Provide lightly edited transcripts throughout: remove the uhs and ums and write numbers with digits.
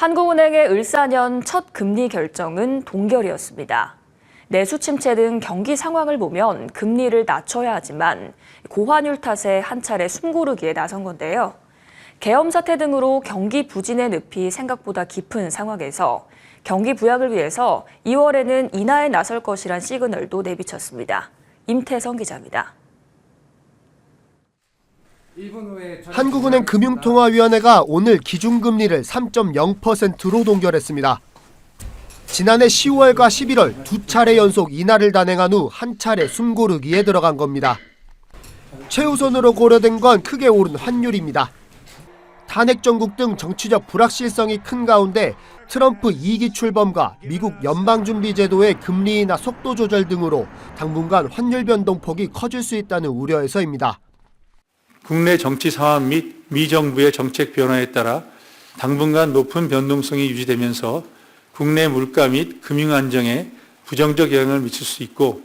한국은행의 을4년 첫 금리 결정은 동결이었습니다. 내수 침체 등 경기 상황을 보면 금리를 낮춰야 하지만 고환율 탓에 한 차례 숨고르기에 나선 건데요. 계엄 사태 등으로 경기 부진의 늪이 생각보다 깊은 상황에서 경기 부양을 위해서 2월에는 인하에 나설 것이란 시그널도 내비쳤습니다. 임태성 기자입니다. 한국은행 금융통화위원회가 오늘 기준금리를 3.0%로 동결했습니다. 지난해 10월과 11월 두 차례 연속 인하를 단행한 후 한 차례 숨고르기에 들어간 겁니다. 최우선으로 고려된 건 크게 오른 환율입니다. 탄핵 정국 등 정치적 불확실성이 큰 가운데 트럼프 2기 출범과 미국 연방준비제도의 금리 인하 속도 조절 등으로 당분간 환율 변동폭이 커질 수 있다는 우려에서입니다. 국내 정치 상황 및 미 정부의 정책 변화에 따라 당분간 높은 변동성이 유지되면서 국내 물가 및 금융 안정에 부정적 영향을 미칠 수 있고,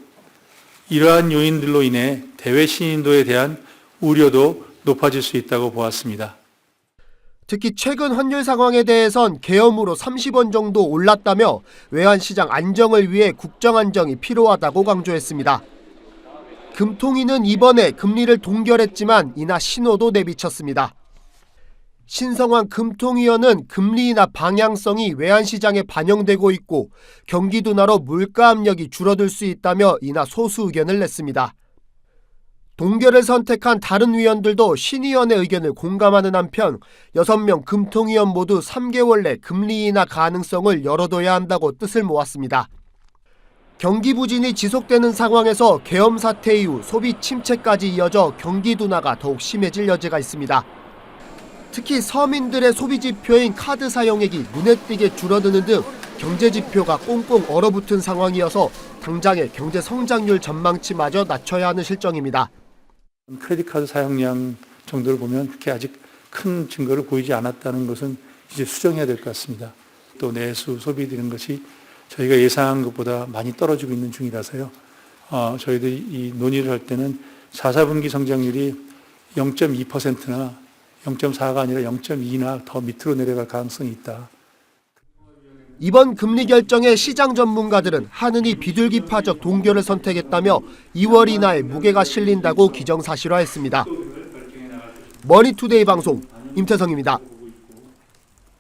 이러한 요인들로 인해 대외 신인도에 대한 우려도 높아질 수 있다고 보았습니다. 특히 최근 환율 상황에 대해선 계엄으로 30원 정도 올랐다며 외환시장 안정을 위해 국정 안정이 필요하다고 강조했습니다. 금통위는 이번에 금리를 동결했지만 인하 신호도 내비쳤습니다. 신성환 금통위원은 금리 인하 방향성이 외환시장에 반영되고 있고 경기 둔화로 물가 압력이 줄어들 수 있다며 인하 소수 의견을 냈습니다. 동결을 선택한 다른 위원들도 신위원의 의견을 공감하는 한편 6명 금통위원 모두 3개월 내 금리 인하 가능성을 열어둬야 한다고 뜻을 모았습니다. 경기 부진이 지속되는 상황에서 계엄 사태 이후 소비 침체까지 이어져 경기 둔화가 더욱 심해질 여지가 있습니다. 특히 서민들의 소비 지표인 카드 사용액이 눈에 띄게 줄어드는 등 경제 지표가 꽁꽁 얼어붙은 상황이어서 당장의 경제 성장률 전망치마저 낮춰야 하는 실정입니다. 크레딧 카드 사용량 정도를 보면 그렇게 아직 큰 증거를 보이지 않았다는 것은 이제 수정해야 될 것 같습니다. 또 내수 소비 되는 것이 저희가 예상한 것보다 많이 떨어지고 있는 중이라서요. 저희들이 이 논의를 할 때는 4, 4분기 성장률이 0.2%나 0.4가 아니라 0.2나 더 밑으로 내려갈 가능성이 있다. 이번 금리 결정에 시장 전문가들은 한은이 비둘기파적 동결을 선택했다며 2월 인하에 무게가 실린다고 기정사실화했습니다. 머니투데이 방송 임태성입니다.